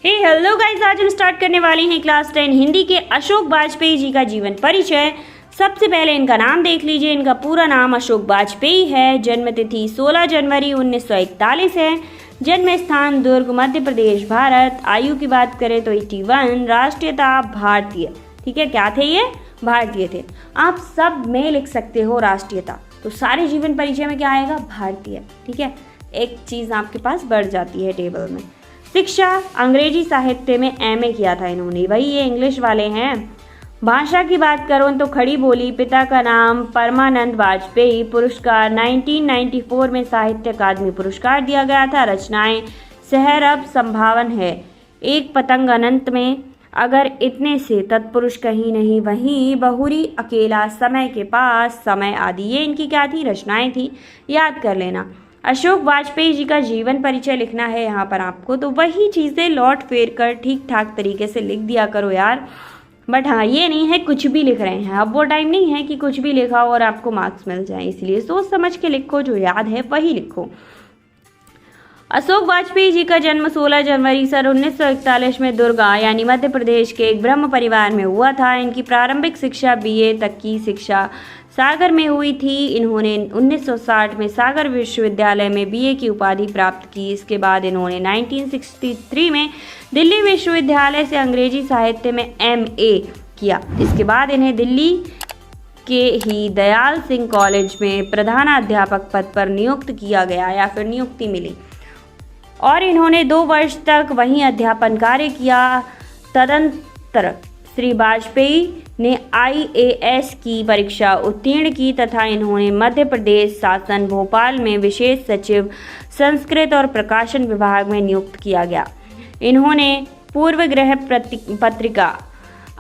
Hello guys, आज हम start करने वाले हैं क्लास 10 हिंदी के अशोक वाजपेयी जी का जीवन परिचय। सबसे पहले इनका नाम देख लीजिए। इनका पूरा नाम अशोक वाजपेयी है। जन्म तिथि 16 जनवरी 1941 है। जन्म स्थान दुर्ग, मध्य प्रदेश, भारत। आयु की बात करें तो 81। राष्ट्रीयता भारतीय। ठीक है, क्या थे ये? भारतीय थे। आप सब में लिख सकते हो राष्ट्रीयता, तो सारे जीवन परिचय में क्या आएगा? भारतीय। ठीक है, एक चीज़ आपके पास बढ़ जाती है टेबल में। शिक्षा, अंग्रेजी साहित्य में एमए किया था इन्होंने, वही ये इंग्लिश वाले हैं। भाषा की बात करूँ तो खड़ी बोली। पिता का नाम परमानंद वाजपेयी। पुरस्कार 1994 में साहित्य अकादमी पुरस्कार दिया गया था। रचनाएं शहर अब संभावन है, एक पतंग अनंत में, अगर इतने से, तत्पुरुष कहीं नहीं वहीं, बहुरी अकेला, समय के पास, समय आदि। ये इनकी क्या थी? रचनाएं थी, याद कर लेना। अशोक वाजपेयी जी का जीवन परिचय लिखना है यहाँ पर आपको, तो वही चीज़ें लौट फेर कर ठीक ठाक तरीके से लिख दिया करो यार। बट हाँ, ये नहीं है कुछ भी लिख रहे हैं। अब वो टाइम नहीं है कि कुछ भी लिखा और आपको मार्क्स मिल जाए, इसलिए सोच समझ के लिखो, जो याद है वही लिखो। अशोक वाजपेयी जी का जन्म 16 जनवरी सन 1941 में दुर्गा यानी मध्य प्रदेश के एक ब्रह्म परिवार में हुआ था। इनकी प्रारंभिक शिक्षा बीए तक की शिक्षा सागर में हुई थी। इन्होंने 1960 में सागर विश्वविद्यालय में बीए की उपाधि प्राप्त की। इसके बाद इन्होंने 1963 में दिल्ली विश्वविद्यालय से अंग्रेजी साहित्य में एमए किया। इसके बाद इन्हें दिल्ली के ही दयाल सिंह कॉलेज में प्रधानाध्यापक पद पर नियुक्त किया गया या फिर नियुक्ति मिली और इन्होंने 2 वर्ष तक वहीं अध्यापन कार्य किया। तदंतर श्री वाजपेयी ने आईएएस की परीक्षा उत्तीर्ण की तथा इन्होंने मध्य प्रदेश शासन भोपाल में विशेष सचिव संस्कृत और प्रकाशन विभाग में नियुक्त किया गया। इन्होंने पूर्व गृह पत्रिका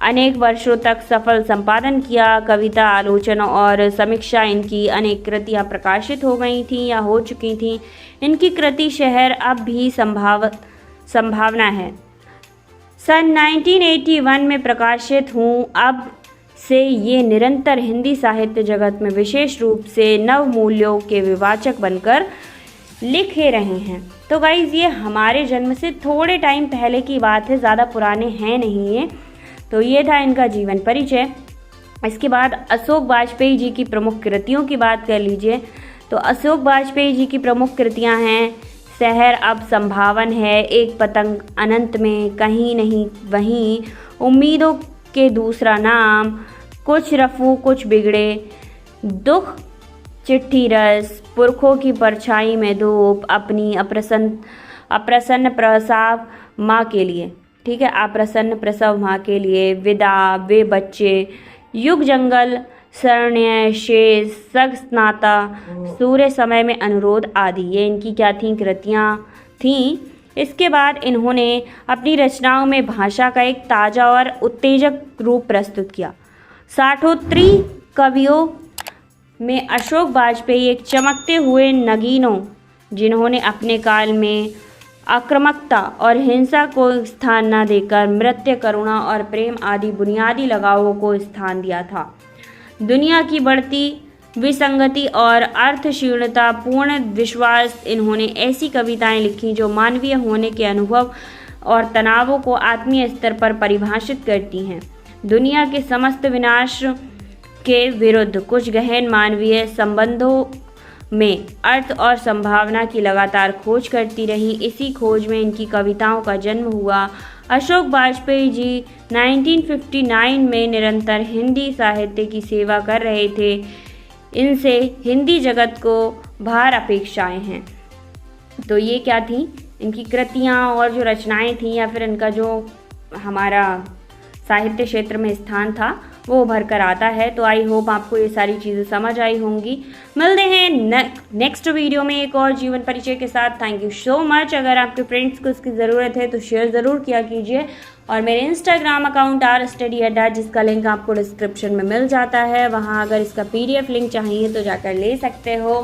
अनेक वर्षों तक सफल संपादन किया। कविता, आलोचना और समीक्षा इनकी अनेक कृतियां प्रकाशित हो गई थीं या हो चुकी थीं। इनकी कृति शहर अब भी संभावना है सन 1981 में प्रकाशित हूँ। अब से ये निरंतर हिंदी साहित्य जगत में विशेष रूप से नव मूल्यों के विवाचक बनकर लिखे रहे हैं। तो गाइज, ये हमारे जन्म से थोड़े टाइम पहले की बात है, ज़्यादा पुराने हैं नहीं ये। तो ये था इनका जीवन परिचय। इसके बाद अशोक वाजपेयी जी की प्रमुख कृतियों की बात कर लीजिए। तो अशोक वाजपेयी जी की प्रमुख कृतियां हैं शहर अब संभावन है, एक पतंग अनंत में, कहीं नहीं वहीं, उम्मीदों के दूसरा नाम, कुछ रफू कुछ बिगड़े, दुख चिट्ठी रस, पुरखों की परछाई में धूप, अपनी अप्रसन्न प्रसव माँ के लिए। ठीक है, अप्रसन्न प्रसव माँ के लिए, विदा, वे बच्चे, युग जंगल, शरण्य, शेष, सगस्नाता, सूर्य समय में अनुरोध आदि। ये इनकी क्या थी? कृतियाँ थीं। इसके बाद इन्होंने अपनी रचनाओं में भाषा का एक ताज़ा और उत्तेजक रूप प्रस्तुत किया। साठोत्तरी कवियों में अशोक वाजपेयी एक चमकते हुए नगीनों, जिन्होंने अपने काल में आक्रामकता और हिंसा को स्थान न देकर मृत्यु, करुणा और प्रेम आदि बुनियादी लगावों को स्थान दिया था। दुनिया की बढ़ती विसंगति और अर्थशीलता पूर्ण विश्वास, इन्होंने ऐसी कविताएं लिखी जो मानवीय होने के अनुभव और तनावों को आत्मीय स्तर पर परिभाषित करती हैं। दुनिया के समस्त विनाश के विरुद्ध कुछ गहन मानवीय संबंधों में अर्थ और संभावना की लगातार खोज करती रही। इसी खोज में इनकी कविताओं का जन्म हुआ। अशोक वाजपेयी जी 1959 में निरंतर हिंदी साहित्य की सेवा कर रहे थे। इनसे हिंदी जगत को भार अपेक्षाएं हैं। तो ये क्या थी? इनकी कृतियाँ और जो रचनाएं थीं या फिर इनका जो हमारा साहित्य क्षेत्र में स्थान था वो उभर कर आता है। तो आई होप आपको ये सारी चीज़ें समझ आई होंगी। मिलते हैं नेक्स्ट वीडियो में एक और जीवन परिचय के साथ। Thank you so much. अगर आपके फ्रेंड्स को इसकी ज़रूरत है तो शेयर ज़रूर किया कीजिए और मेरे इंस्टाग्राम अकाउंट rstudy@, जिसका लिंक आपको डिस्क्रिप्शन में मिल जाता है, वहाँ अगर इसका PDF लिंक चाहिए तो जाकर ले सकते हो।